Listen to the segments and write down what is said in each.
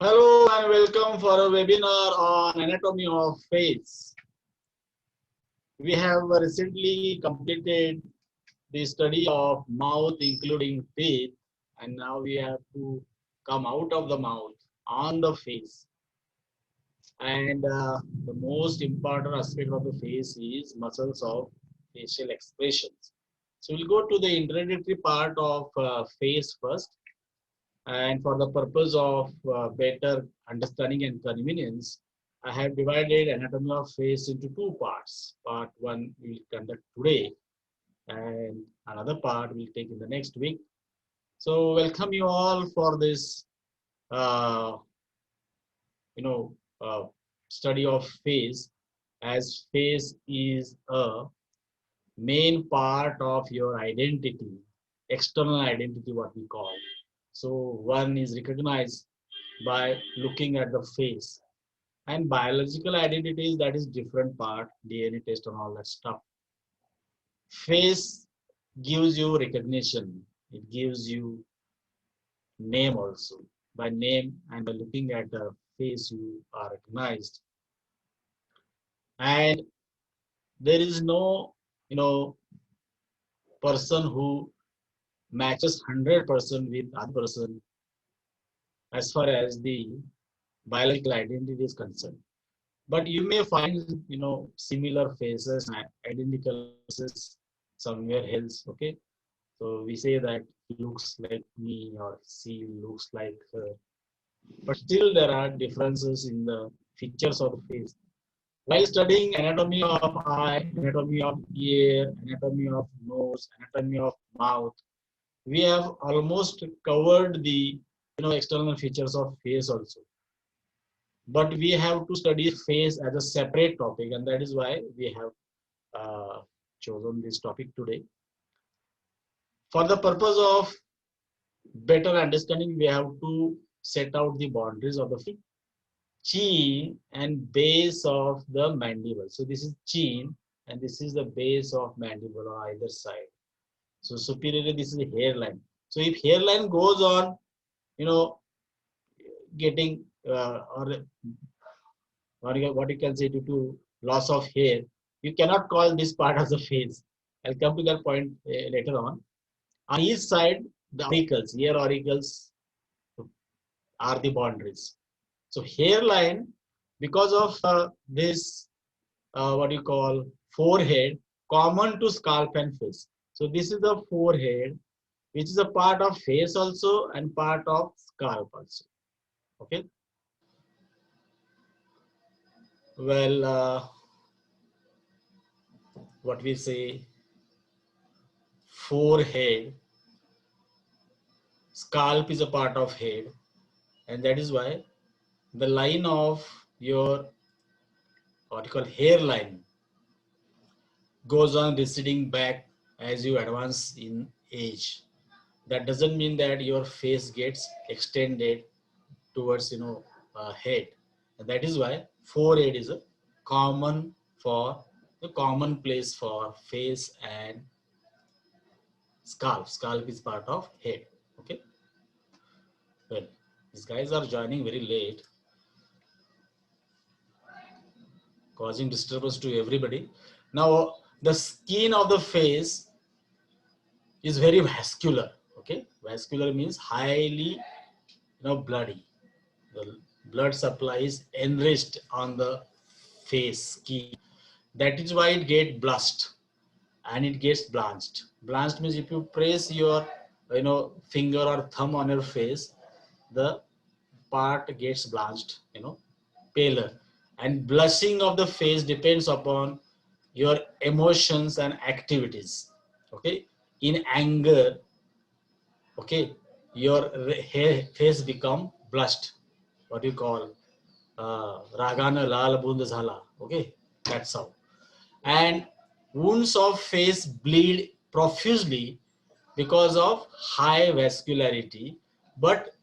Hello and welcome for a webinar on anatomy of face. We have recently completed the study of mouth including teeth, and now we have to come out of the mouth on the face. And the most important aspect of the face is muscles of facial expressions. So we'll go to the introductory part of face first. And for the purpose of better understanding and convenience, I have divided anatomy of face into two parts. Part 1 we will conduct today, and another part we'll take in the next week. So welcome you all for this, uh, you know, uh, study of face, as face is a main part of your identity, external identity, what we call. So one is recognized by looking at the face, and biological identities, that is different part, DNA test and all that stuff. Face gives you recognition, it gives you name also. By name and by looking at the face you are recognized, and there is no person who matches 100% with other person as far as the biological identity is concerned. But you may find similar faces and identical faces somewhere else. Okay, so we say that he looks like me or she looks like her, but still there are differences in the features of the face. While studying anatomy of eye, anatomy of ear, anatomy of nose, anatomy of mouth, we have almost covered the external features of face also. But we have to study face as a separate topic, and that is why we have chosen this topic today. For the purpose of better understanding, we have to set out the boundaries of the chin and base of the mandible. So this is chin and this is the base of mandible on either side. So superiorly, this is the hairline. So if hairline goes on, getting or what you can say due to loss of hair, you cannot call this part as a face. I'll come to that point later on. On each side, the auricles, ear auricles are the boundaries. So hairline, because of this, what you call forehead, common to scalp and face. So this is the forehead, which is a part of face also and part of scalp also. Okay. Well, what we say, forehead, scalp is a part of head, and that is why the line of your what you call hairline goes on receding back as you advance in age. That doesn't mean that your face gets extended towards head, and that is why forehead is a common for the common place for face, and scalp is part of head. Okay. Well, these guys are joining very late, causing disturbance to everybody. Now, the skin of the face is very vascular. Okay, vascular means highly, bloody. The blood supply is enriched on the face skin. That is why it gets blushed and it gets blanched. Blanched means if you press your, finger or thumb on your face, the part gets blanched, paler. And blushing of the face depends upon your emotions and activities. Okay, in anger, okay, your face become blushed, what you call ragana lal bund zhala. Okay, that's how. And wounds of face bleed profusely because of high vascularity, but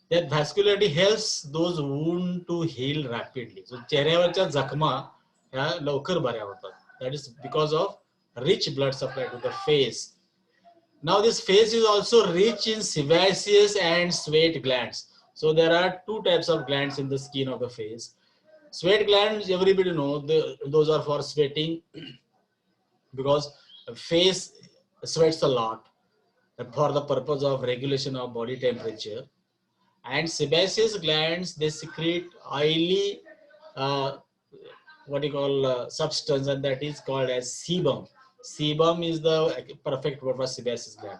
that vascularity helps those wounds to heal rapidly. So चेहऱ्यावरच्या जखमा ह्या लवकर बऱ्या होतात. That is because of rich blood supply to the face. Now this face is also rich in sebaceous and sweat glands. So there are two types of glands in the skin of the face. Sweat glands, everybody know, those are for sweating because face sweats a lot for the purpose of regulation of body temperature. And sebaceous glands, they secrete oily, uh, what you call substance, and that is called as sebum. Sebum is the perfect word for sebaceous gland.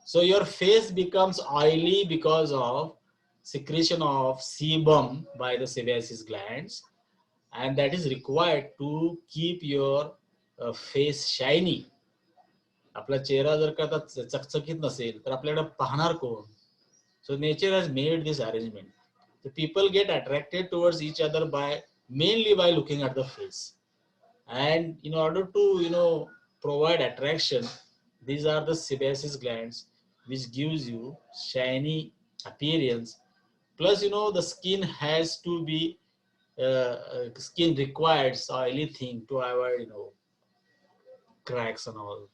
So your face becomes oily because of secretion of sebum by the sebaceous glands, and that is required to keep your face shiny. आपला चेहरा जर का चकचकीत नसेल तर आपल्याकडे पाहणार कोण? So nature has made this arrangement. The people get attracted towards each other by mainly by looking at the face. And in order to provide attraction, these are the sebaceous glands which gives you shiny appearance. Plus, the skin has to be skin requires oily thing to avoid cracks and all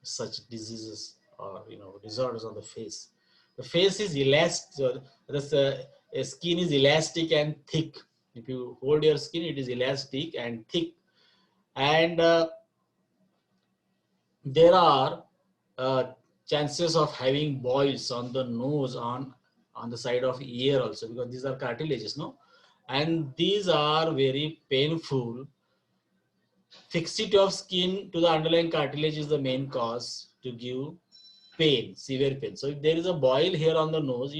such diseases or disorders on the face. The face is elastic. The skin is elastic and thick. If you hold your skin, it is elastic and thick, and there are uh, chances of having boils on the nose, on the side of ear also, because these are cartilages, no, and these are very painful. Fixity of skin to the underlying cartilage is the main cause to give pain, severe pain. So if there is a boil here on the nose,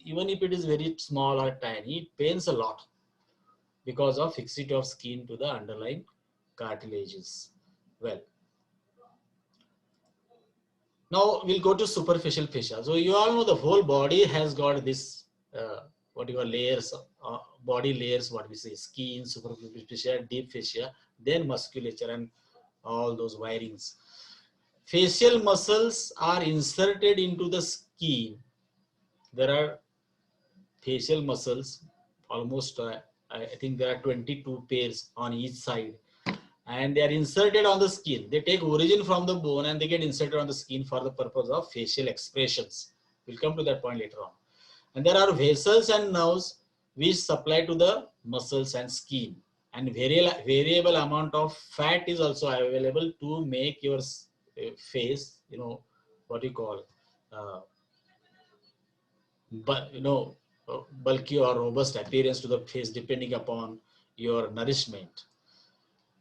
even if it is very small or tiny, it pains a lot because of fixity of skin to the underlying cartilages. Well, now we'll go to superficial fascia. So you all know the whole body has got this what you call layers, body layers, what we say, skin, superficial fascia, deep fascia, then musculature and all those wirings. Facial muscles are inserted into the skin. There are facial muscles, almost I think there are 22 pairs on each side, and they are inserted on the skin. They take origin from the bone and they get inserted on the skin for the purpose of facial expressions. We'll come to that point later on. And there are vessels and nerves which supply to the muscles and skin. And variable amount of fat is also available to make your face, what you call, uh, but bulky or robust appearance to the face depending upon your nourishment.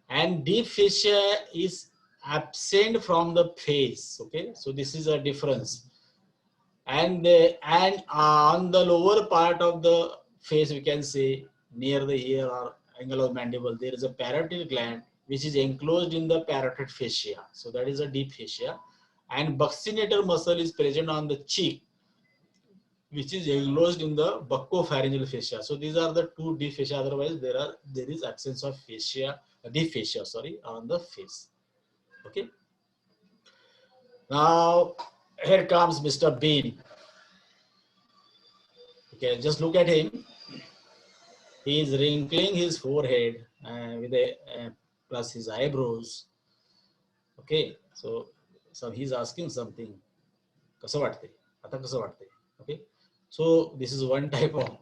And deep fascia is absent from the face. Okay, so this is a difference. And on the lower part of the face, we can say near the ear or angle of mandible, there is a parotid gland which is enclosed in the parotid fascia. So that is a deep fascia. And buccinator muscle is present on the cheek, which is enclosed in the buccopharyngeal fascia. So these are the two deep fascia. Otherwise, there is absence of fascia, deep fascia, on the face. Okay. Now here comes Mr. Bean. Okay, just look at him. He is wrinkling his forehead with plus his eyebrows. Okay, so he's asking something. कसं वाटते? आता कसं वाटते? Okay, so this is one type of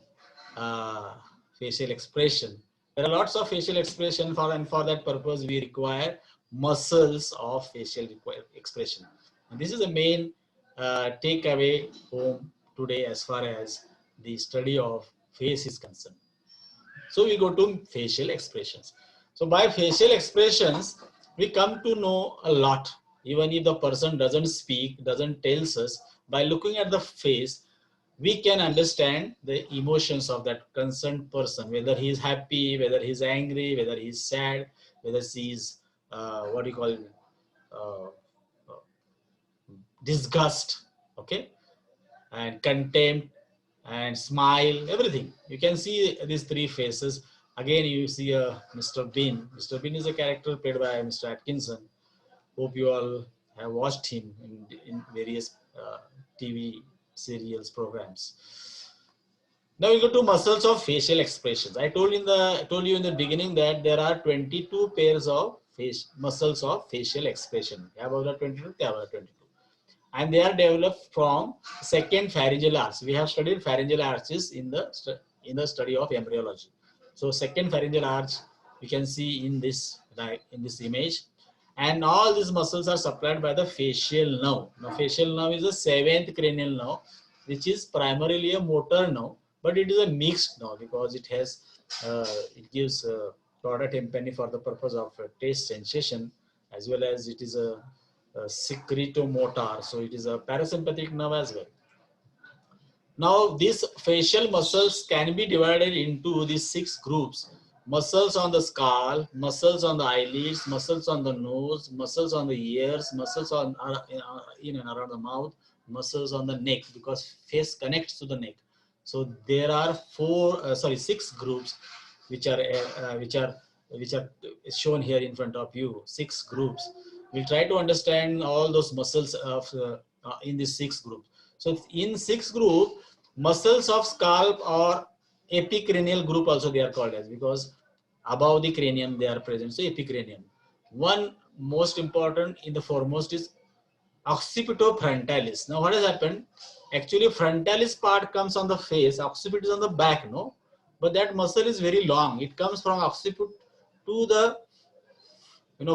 facial expression. There are lots of facial expression and for that purpose we require muscles of facial expression. And this is the main takeaway home today as far as the study of face is concerned. So we go to facial expressions. So by facial expressions, we come to know a lot. Even if the person doesn't speak, doesn't tells us, by looking at the face, we can understand the emotions of that concerned person, whether he is happy, whether he is angry, whether he is sad, whether he is what do you call it, disgust, okay, and contempt and smile, everything. You can see these three faces. Again, you see Mr. Bean. Mr. Bean is a character played by Mr. Atkinson. Hope you all have watched him in various TV serials, programs. Now we go to muscles of facial expressions. I told you in the beginning that there are 22 pairs of muscles of facial expression. They have about 22, they have about 22. and they are developed from second pharyngeal arch. We have studied pharyngeal arches in the study of embryology. So second pharyngeal arch you can see in this image, and all these muscles are supplied by the facial nerve. Now facial nerve is the seventh cranial nerve, which is primarily a motor nerve, but it is a mixed nerve because it has it gives chorda tympani for the purpose of taste sensation, as well as it is a secretomotor, so it is a parasympathetic nerve as well. Now these facial muscles can be divided into these 6 groups: muscles on the skull, muscles on the eyelids, muscles on the nose, muscles on the ears, muscles on in and around the mouth, muscles on the neck, because face connects to the neck. So there are 6 groups which are shown here in front of you. 6 groups. We'll try to understand all those muscles of in these 6 groups. So in 6 group, muscles of scalp or epicranial group also they are called as, because above the cranium they are present. So epicranium. One most important in the foremost is occipitofrontalis. Now what has happened? Actually frontalis part comes on the face, occipit is on the back, no? But that muscle is very long. It comes from occiput to the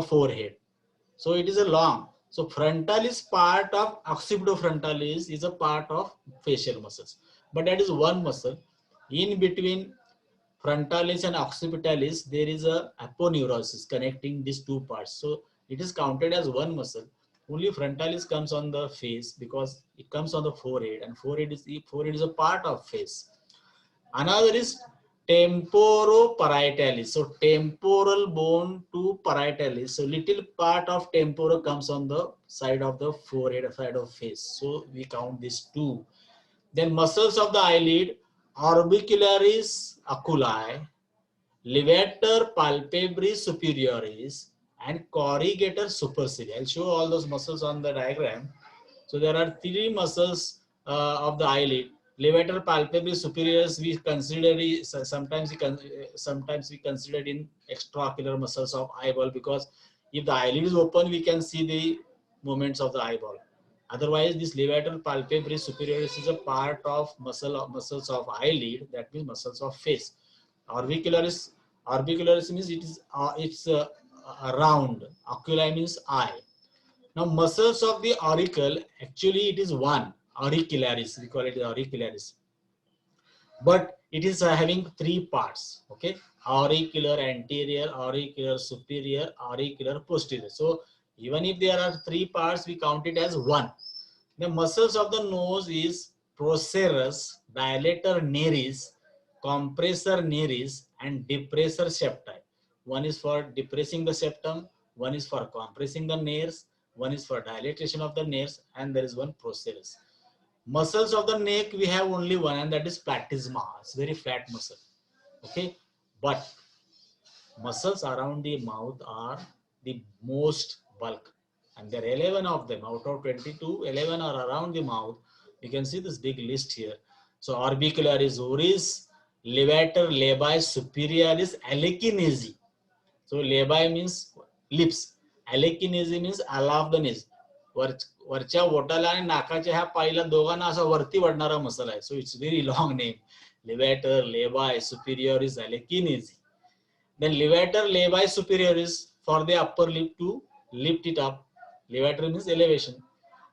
forehead. So it is a long. So frontalis part of occipitofrontalis is a part of facial muscles. But that is one muscle. In between frontalis and occipitalis, there is a aponeurosis connecting these 2 parts. So it is counted as one muscle. Only frontalis comes on the face because it comes on the forehead, and forehead is a part of face. Another is temporoparietalis. So temporal bone to parietalis. So little part of temporo comes on the side of the forehead, side of face. So we count these 2. Then muscles of the eyelid: orbicularis oculi, levator palpebris superioris, and corrugator supercilii. I'll show all those muscles on the diagram. So there are 3 muscles of the eyelid. Levator palpebris superioris we consider sometimes we consider in extraocular muscles of eyeball, because if the eyelid is open we can see the movements of the eyeball. Otherwise, this levator palpebris superioris is a part of muscles of eyelid, that means muscles of face. Orbicularis means it's round. Oculi means eye. Now muscles of the auricle, actually it is one, auricularis, we call it auricularis. But it is having 3 parts, okay? Auricular anterior, auricular superior, auricular posterior. So even if there are 3 parts, we count it as 1. The muscles of the nose is procerus, dilator nares, compressor nares, and depressor septi. One is for depressing the septum, one is for compressing the nares, one is for dilatation of the nares, and there is one procerus. Muscles of the neck, we have only one, and that is platysma. It's very fat muscle. Okay, but muscles around the mouth are the most bulk, and there are 11 of them out of 22. 11 are around the mouth. You can see this big list here. So orbicularis oris, levator labii superioris alekinesi. So labii means lips, alekinesi means ala of the nose. वरच्या ओठाला आणि नाकाच्या ह्या पाईला दोघांना असा वरती वाढणारा muscle आहे. So it's very long name. Levator labii superioris alekinesi. Then levator labii superioris for the upper lip to lift it up. Levator means elevation.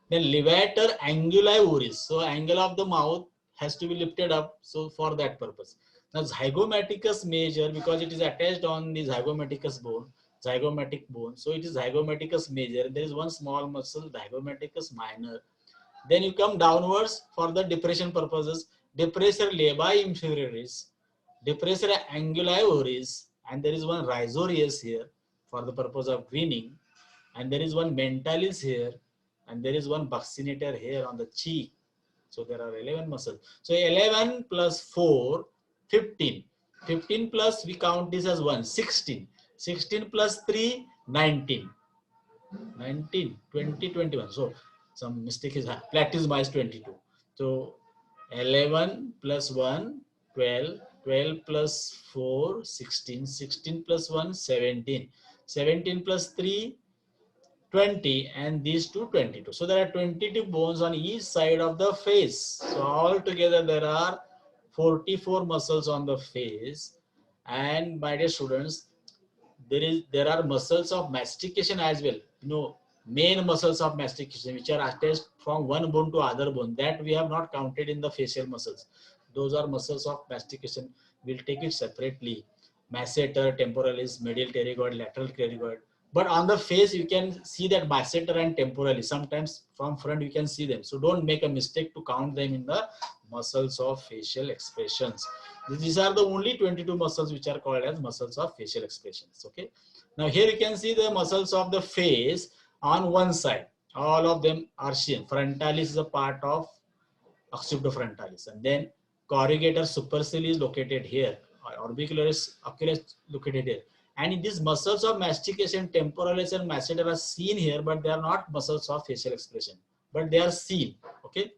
Then levator anguli oris. So angle of the mouth has to be lifted up. So for that purpose. Now zygomaticus major, because it is attached on the zygomaticus bone. Zygomatic bone. So it is zygomaticus major. There is one small muscle, zygomaticus minor. Then you come downwards for the depression purposes. Depressor labii inferioris, depressor anguli oris, and there is one rhizorius here for the purpose of greening, and there is one mentalis here, and there is one buccinator here on the cheek. So there are 11 muscles. So 11 plus 4, 15. 15 plus, we count this as 1, 16. 16 plus 3, 19. 19, 20, 21. So some mistake is platysma is 22. So 11 plus 1, 12. 12 plus 4, 16. 16 plus 1, 17. 17 plus 3, 20 and these two 22. So there are 22 bones on each side of the face. So altogether there are 44 muscles on the face. And my dear students, there are muscles of mastication as well. Main muscles of mastication which are attached from one bone to other bone, that we have not counted in the facial muscles. Those are muscles of mastication. We'll take it separately. Masseter, temporalis, medial pterygoid, lateral pterygoid. But on the face, you can see that masseter and temporalis. Sometimes from front you can see them. So don't make a mistake to count them in the muscles of facial expressions. These are the only 22 muscles which are called as muscles of facial expressions. Okay. Now here you can see the muscles of the face on one side. All of them are seen. Frontalis is a part of occipitofrontalis, and then corrugator supercilii is located here. Orbicularis ocularis located here. And in these muscles of mastication, temporalis and masseter are seen here, but they are not muscles of facial expression, but they are seen. Okay.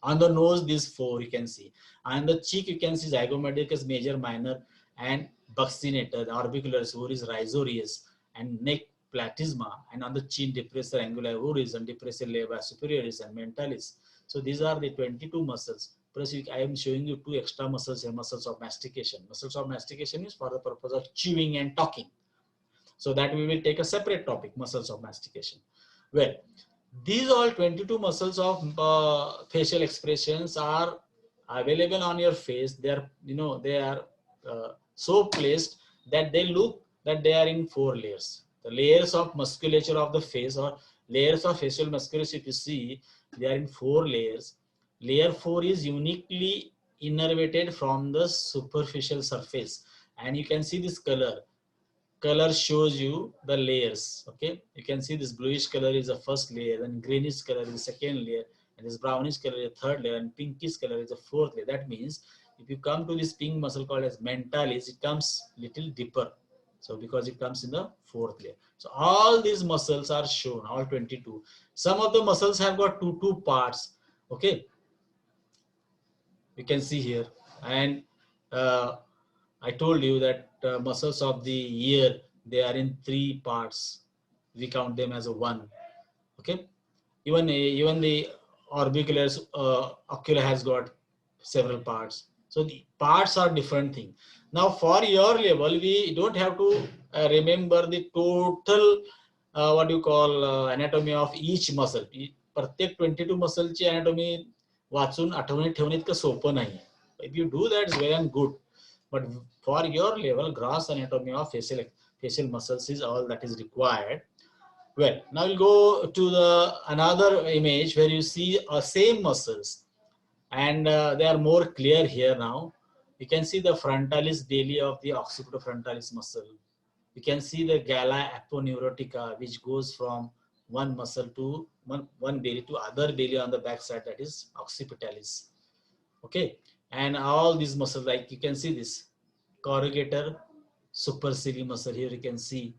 On the nose, these four you can see. On the cheek, you can see zygomaticus major, minor, and buccinator, the orbicularis, oris, rhizorius, and neck platysma. And on the chin, depressor anguli oris, and depressor labia superioris, and mentalis. So these are the 22 muscles. Plus, I am showing you two extra muscles here, muscles of mastication. Muscles of mastication is for the purpose of chewing and talking. So that we will take a separate topic, muscles of mastication. Well, these all 22 muscles of facial expressions are available on your face. They are, they are so placed that they look that they are in 4 layers. The layers of musculature of the face, or layers of facial musculature, if you see, they are in 4 layers. Layer 4 is uniquely innervated from the superficial surface, and you can see this color shows you the layers. Okay, you can see this bluish color is the first layer, then greenish color is the second layer, and this brownish color is the third layer, and pinkish color is the fourth layer. That means if you come to this pink muscle called as mentalis, it comes little deeper. So because it comes in the fourth layer. So all these muscles are shown, all 22. Some of the muscles have got two parts. Okay, you can see here. And I told you that muscles of the ear, they are in 3 parts. We count them as a 1. Okay. Even the orbicularis ocula has got several parts. So the parts are different thing. Now for your level, we don't have to remember the total what you call anatomy of each muscle. प्रत्येक 22 muscleची anatomy वाचून आठवणीत ठेवणे इतकं सोपं नाही. If you do that, it's well and good. But for your level, gross anatomy of facial muscles is all that is required. Well, now we'll go to the another image where you see same muscles, and they are more clear here now. You can see the frontalis daily of the occipitofrontalis muscle. You can see the gala aponeurotica, which goes from one muscle to one belly to other belly on the back side, that is occipitalis. Okay, and all these muscles, like you can see this corrugator supercilii muscle here. You can see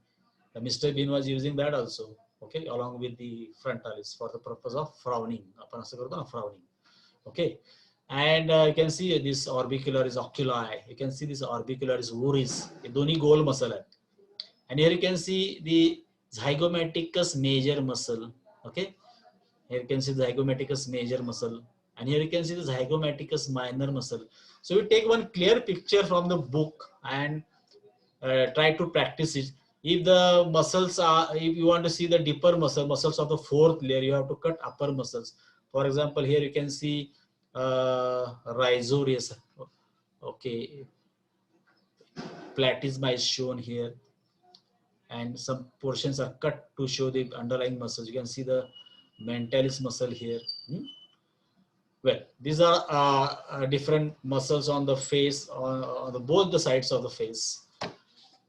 Mr. Bean was using that also. Okay, along with the frontalis for the purpose of frowning. Frowning. Okay, and you can see this orbicularis oculi. You can see this orbicularis oris. Doni goal muscle. And here you can see the zygomaticus major muscle. Okay, here you can see the zygomaticus major muscle, and here you can see the zygomaticus minor muscle. So we take one clear picture from the book and try to practice it. If the muscles are, if you want to see the deeper muscles of the 4th layer, you have to cut upper muscles. For example, here you can see rhizorius. Okay, platysma is shown here, and some portions are cut to show the underlying muscles. You can see the mentalis muscle here. Well, these are different muscles on the face, on both the sides of the face.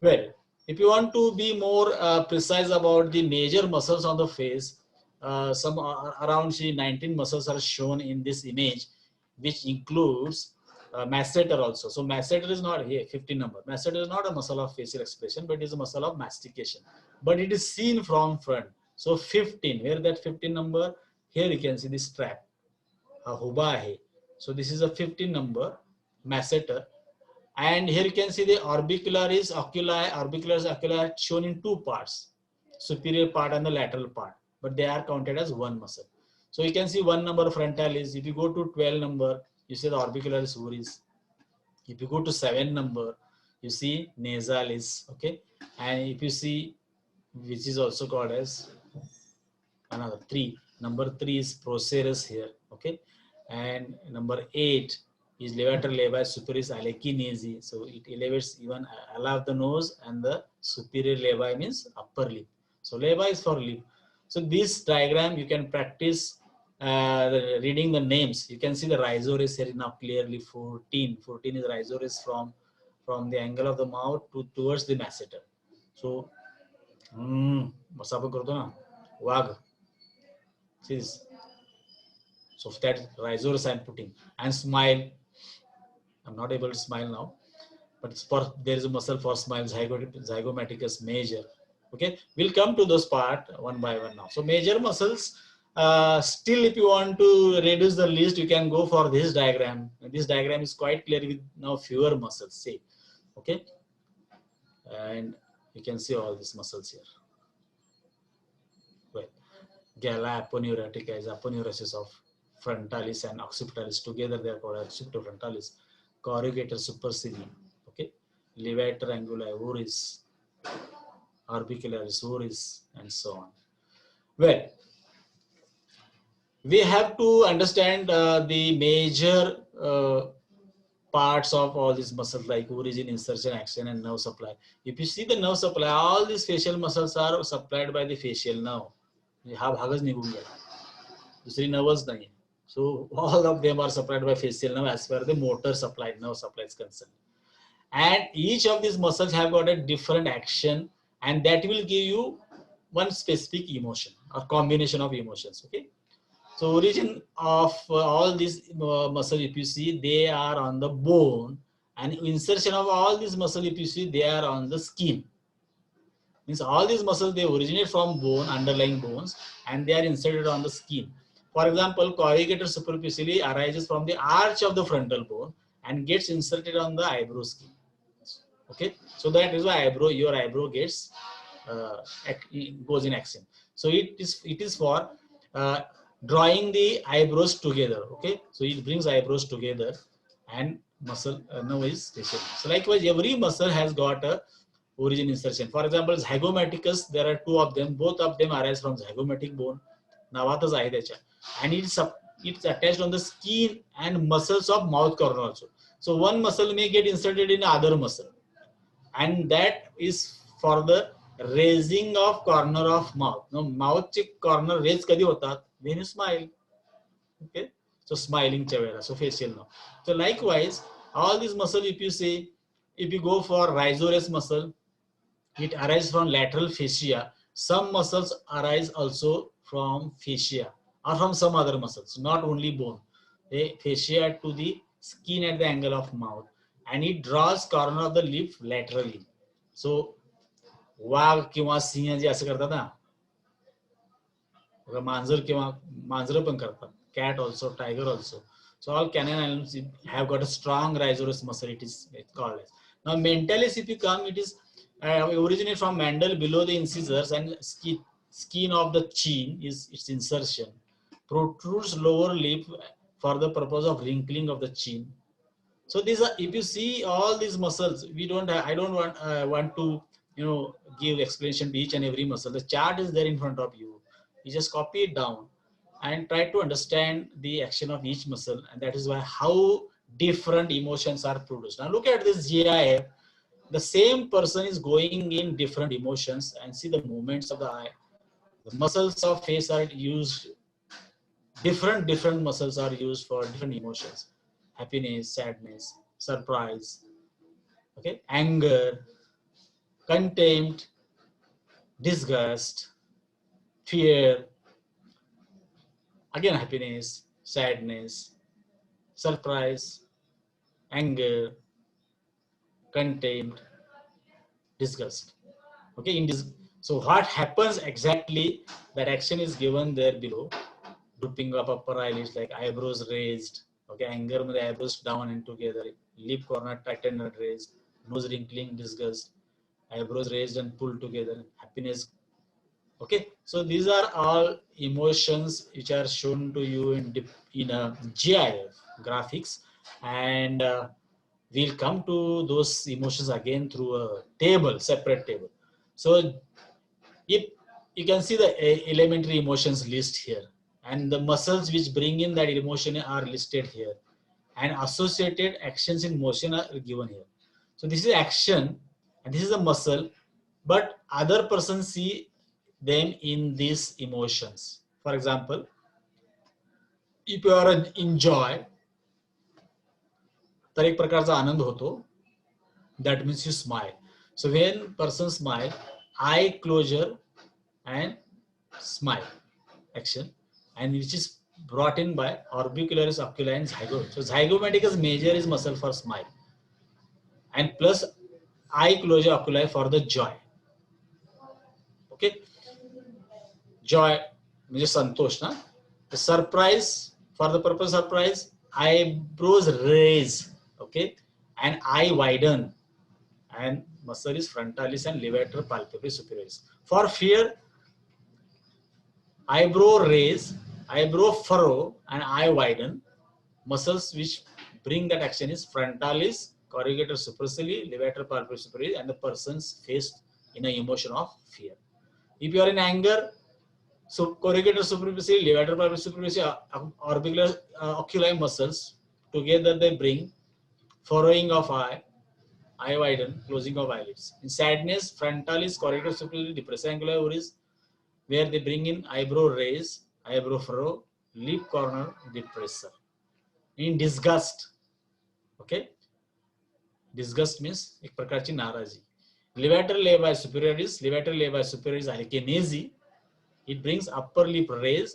Well, if you want to be more precise about the major muscles on the face, some around 19 muscles are shown in this image, which includes masseter also. So masseter is not here, 15 number. Masseter is not a muscle of facial expression, but it is a muscle of mastication. But it is seen from front. So 15, where that 15 number, here you can see this strap. So this is a 15 number masseter. And here you can see the orbicularis oculi shown in 2 parts. superior part and the lateral part, but they are counted as one muscle. So you can see 1 number frontalis. If you go to 12 number, you see the orbicularis oris. If you go to 7 number, you see nasalis. Okay, and if you see, which is also called as another 3. Number 3 is procerus here. Okay, and number 8 is levator levi superis alekinesi. So it elevates even above the nose, and the superior levi means upper lip. So levi is for lip. So this diagram you can practice reading the names. You can see the rhizoris here now clearly. 14. 14 is rhizoris from the angle of the mouth towards the masseter. So what's up wag. See this. So that rhizoris I'm putting, and smile. I'm not able to smile now, but it's for, there is a muscle for smile, zygomaticus major. Okay, we'll come to those part one by one now. So major muscles. Still, if you want to reduce the list, you can go for this diagram. This diagram is quite clear with now fewer muscles. See, okay, and you can see all these muscles here. Well, gala aponeurotica is aponeurosis of frontalis and occipitalis together. They are called occipitofrontalis. Corrugator supercilium. Okay, levator anguli oris, orbicularis oris, and so on. Well, we have to understand the major parts of all these muscles like origin, insertion, action, and nerve supply. If you see the nerve supply, all these facial muscles are supplied by the facial nerve. हा भागच निघून गेला, दुसरी nerves नाही. So all of them are supplied by facial nerve as far as the motor supply, nerve supply is concerned. And each of these muscles have got a different action, and that will give you one specific emotion or combination of emotions. Okay. So origin of all these muscles, if you see, they are on the bone, and insertion of all these muscles, if you see, they are on the skin. Means all these muscles, they originate from bone, underlying bones, and they are inserted on the skin. For example, corrugator superficially arises from the arch of the frontal bone and gets inserted on the eyebrow skin. Okay, so that is why your eyebrow gets goes in action. So it is for drawing the eyebrows together. Okay, so it brings eyebrows together, and muscle now is facial. So likewise, every muscle has got a origin insertion. For example, zygomaticus, there are 2 of them. Both of them arise from zygomatic bone. Navataz आहे त्याच्या, and it's attached on the skin and muscles of mouth corner also. So one muscle may get inserted in other muscle, and that is for the raising of corner of mouth. Now mouth चे corner raise कधी होतात? When you smile. Okay, so smiling च्या वेळेला, so facial now. So likewise, all these muscle, if you say, if you go for rhizoris muscle, it arises from lateral fascia. Some muscles arise also from fascia or from some other muscles, not only bone. They fascia to the skin at the angle of mouth, and it draws corner of the lip laterally. So वाघ किंवा सिंह जे असं करतात ना, मांजर किंवा मांजर पण करतात, cat also, tiger also. So all canine animals have got a strong rhizoris muscle. It is called as. Now mentalis, if you come, it is originate from mandible below the incisors, and skin of the chin is its insertion. Protrudes lower lip for the purpose of wrinkling of the chin. So these are, if you see all these muscles, we don't have, I don't want to give explanation to each and every muscle. The chart is there in front of you. You just copy it down and try to understand the action of each muscle, and that is why how different emotions are produced. Now look at this GIF. The same person is going in different emotions, and see the movements of the eye. The muscles of face are used, different muscles are used for different emotions. Happiness, sadness, surprise, okay, anger, contempt, disgust, fear, again happiness, sadness, surprise, anger, contempt, disgust. Okay, in this, so what happens exactly, that action is given there below. Drooping of upper eyelids, like eyebrows raised. Okay, anger with eyebrows down and together, lip corner tightened and raised, nose wrinkling, disgust, eyebrows raised and pulled together, happiness Okay, so these are all emotions which are shown to you in a GIF graphics, and we'll come to those emotions again through a table, separate table. So if you can see the elementary emotions list here, and the muscles which bring in that emotion are listed here, and associated actions in motion are given here. So this is action and this is a muscle, but other person see them in these emotions. For example, if you are in joy, तर एक प्रकारचा आनंद होतो. That means you smile. So when person smile, eye closure and smile action, and which is brought in by orbicularis oculi and zygote. So zygomaticus major is muscle for smile, and plus eye closure oculi for the joy. Okay, joy म्हणजे संतोष ना. The surprise, for the purpose of surprise, eyebrows raise, okay, and eye widen, and muscle is frontalis and levator palpebrae superioris. For fear, eyebrow raise, eyebrow furrow, and eye widen. Muscles which bring that action is frontalis, corrugator supercilii, levator palpebrae superioris, and the person's face in an emotion of fear. If you are in anger, so corrugator supercilii, levator palpebrae superioris, orbicular oculi muscles together they bring furrowing of eye, eye widen, closing of eyelids. In sadness, frontalis, corrugator supercilii, depressive anguli oris, where they bring in eyebrow raise, eyebrow furrow, lip corner depressor. In disgust, okay, disgust means एक प्रकारची नाराजी. Levator levi superioris echinacea. It brings upper lip raise,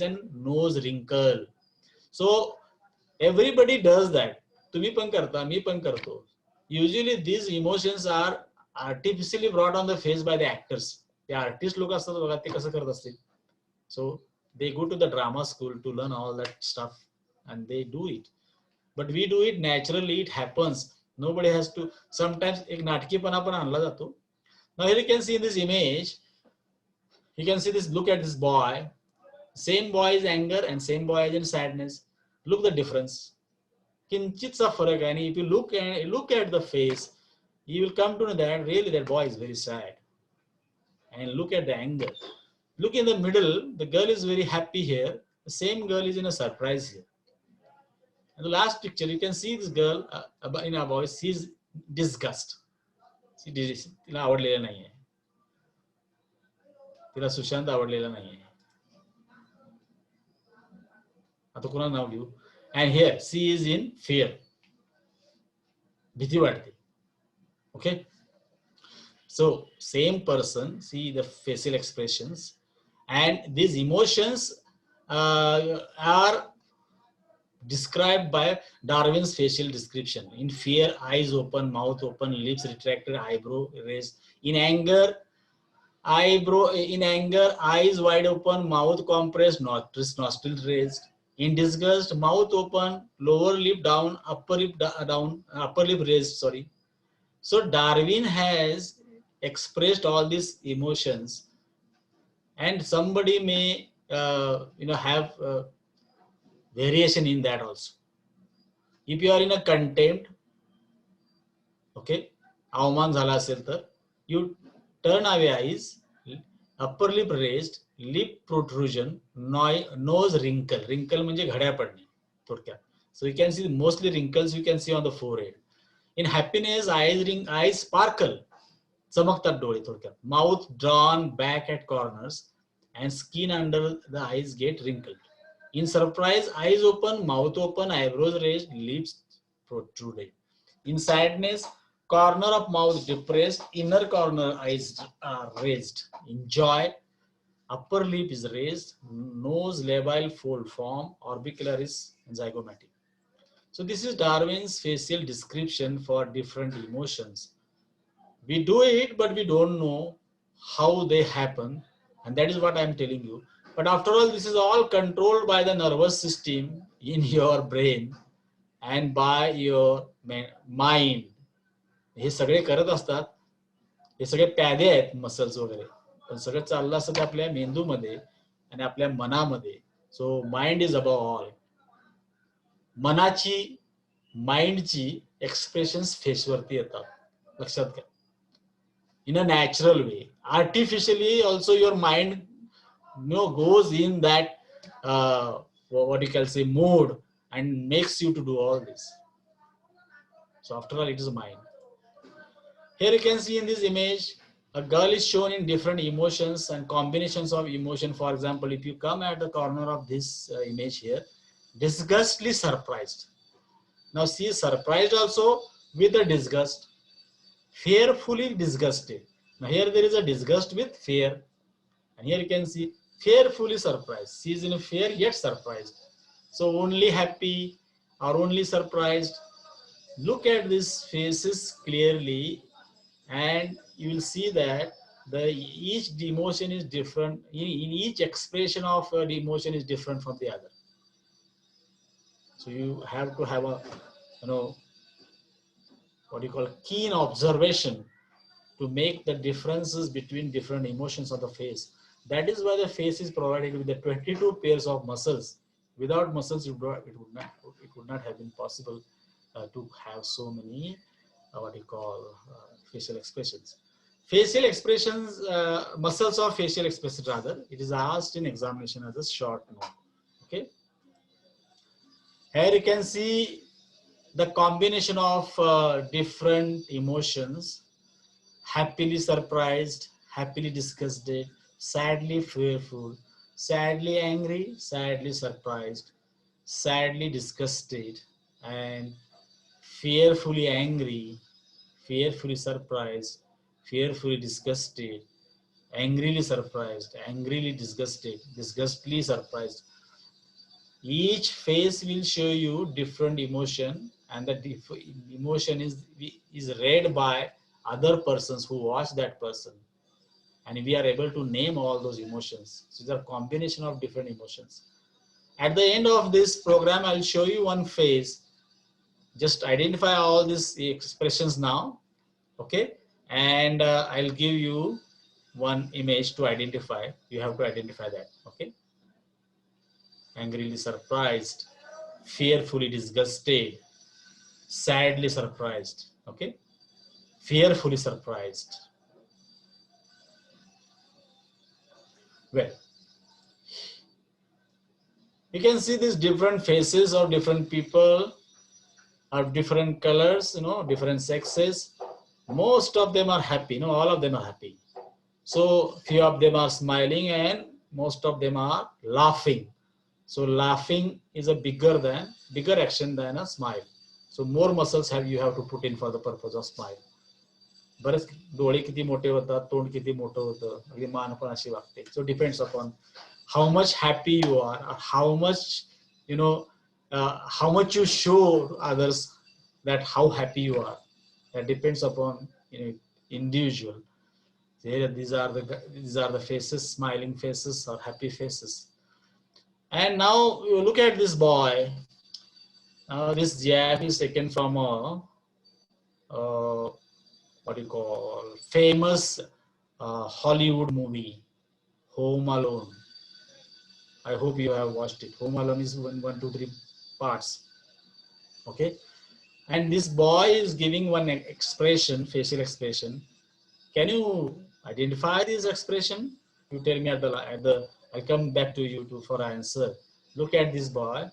and nose wrinkle. So everybody does that. तुम्ही पण करता, मी पण करतो. Usually these emotions are artificially brought on the face by the actors. The artist लोक असतात बघा, ते कसं करत असतील. So they go to the drama school to learn all that stuff, and they do it. But we do it naturally, it happens. Nobody has to. Sometimes एक नाटकीपणा पण आणला जातो. Now here you can see in this image, you can see this, look at this boy. Same boy is anger and same boy is in sadness. Look the difference. किंचितसा फरक आहे. And if you look at the face, you will come to know that really that boy is very sad. And look at the anger. Look in the middle, the girl is very happy here. The same girl is in a surprise here. In the last picture, you can see this girl in a voice, she's disgust. तिला आवडलेलं नाहीये. तिला सुशांत आवडलेला नाहीये. आता कोणाला नाव घेऊ? And here, she is in fear. भीती वाटते. Okay? So, same person, see the facial expressions, and these emotions are described by Darwin's facial description. In fear, eyes open, mouth open, lips retracted, eyebrow raised. In anger, eyes wide open, mouth compressed, nostrils raised. In disgust, mouth open, lower lip down, upper lip raised. Sorry. So Darwin has expressed all these emotions, and somebody may have variation in that also. If you are in a contempt, okay, अवमान झाला असेल तर, you turn away eyes, upper lip raised, lip protrusion, nose wrinkle म्हणजे घड्या पडणे थोडक्यात. So you can see mostly wrinkles you can see on the forehead. In happiness, eyes sparkle, चमकतात डोळे थोडक्यात. Mouth drawn back at corners and skin under the eyes get wrinkled. In surprise, eyes open, mouth open, eyebrows raised, lips protruded. In sadness, corner of mouth depressed, inner corner eyes are raised. In joy, upper lip is raised, nose labile fold form, orbicularis zygomatic. So this is Darwin's facial description for different emotions. We do it, but we don't know how they happen, and that is what I am telling you. But after all, this is all controlled by the nervous system in your brain and by your mind. हे सगळे करत असतात. हे सगळे प्यादे आहेत muscles वगैरे. पण सगळं चाललं असतं ते आपल्या मेंदूमध्ये आणि आपल्या मनामध्ये. So mind is above all. मनाची, माइंडची एक्सप्रेशन्स फेसवरती येतात, लक्षात घ्या. In a natural way. Artificially also your mind goes in that what you can say mode and makes you to do all this. So after all, it is mind. Here you can see in this image, a girl is shown in different emotions and combinations of emotion. For example, if you come at the corner of this image here, disgustly surprised. Now she is surprised also with a disgust, fearfully disgusted. Now here there is a disgust with fear, and here you can see fearfully surprised. She is in fear yet surprised. So only happy or only surprised. Look at these faces clearly, and you will see that each emotion is different. In each expression of the emotion is different from the other. So you have to have a what you call keen observation to make the differences between different emotions of the face. That is why the face is provided with the 22 pairs of muscles. Without muscles, it would not have been possible to have so many what you call facial expressions. Facial expressions, muscles of facial expression rather, it is asked in examination as a short note. Okay. Here you can see the combination of different emotions: happily surprised, happily disgusted, sadly fearful, sadly angry, sadly surprised, sadly disgusted, and fearfully angry, fearfully surprised, fearfully disgusted, angrily surprised, angrily disgusted, disgustedly surprised. Each face will show you different emotion, and the emotion is read by other persons who watch that person, and we are able to name all those emotions. So these are combination of different emotions. At the end of this program, I'll show you one face. Just identify all these expressions now, okay? And I'll give you one image to identify. You have to identify that, okay? Angrily surprised, fearfully disgusted, sadly surprised, okay? Fearfully surprised. Well, you can see these different faces of different people, of different colors, different sexes. Most of them are happy, all of them are happy. So few of them are smiling and most of them are laughing. So laughing is a bigger action than a smile. So more muscles you have to put in for the purpose of smile. बरेच डोळे किती मोठे होतात, तोंड किती मोठं होतं, अगदी मान पण अशी वागते. So depends upon how much happy you are, or how much how much you show others that how happy you are. That depends upon individual. These are the faces, smiling faces or happy faces. And now you look at this boy. This jab is taken from a what you call famous Hollywood movie, Home Alone. I hope you have watched it. Home Alone is one, two, three parts. Okay, and this boy is giving one expression, facial expression. Can you identify this expression? You tell me at the. I'll come back to you for answer. Look at this boy.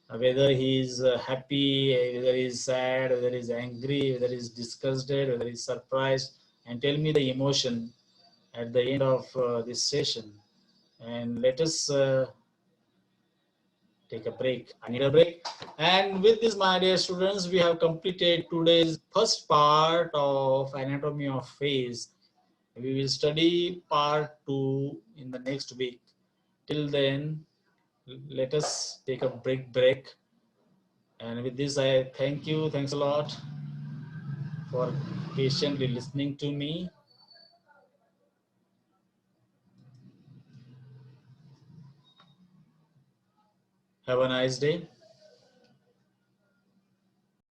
Whether he is happy, whether he is sad, whether he is angry, whether he is disgusted, whether he is surprised, and tell me the emotion at the end of this session. And let us take a break. I need a break. And with this, my dear students, we have completed today's first part of anatomy of face. We will study part 2 in the next week. Till then, let us take a break. And with this, I thank you. Thanks a lot for patiently listening to me. Have a nice day.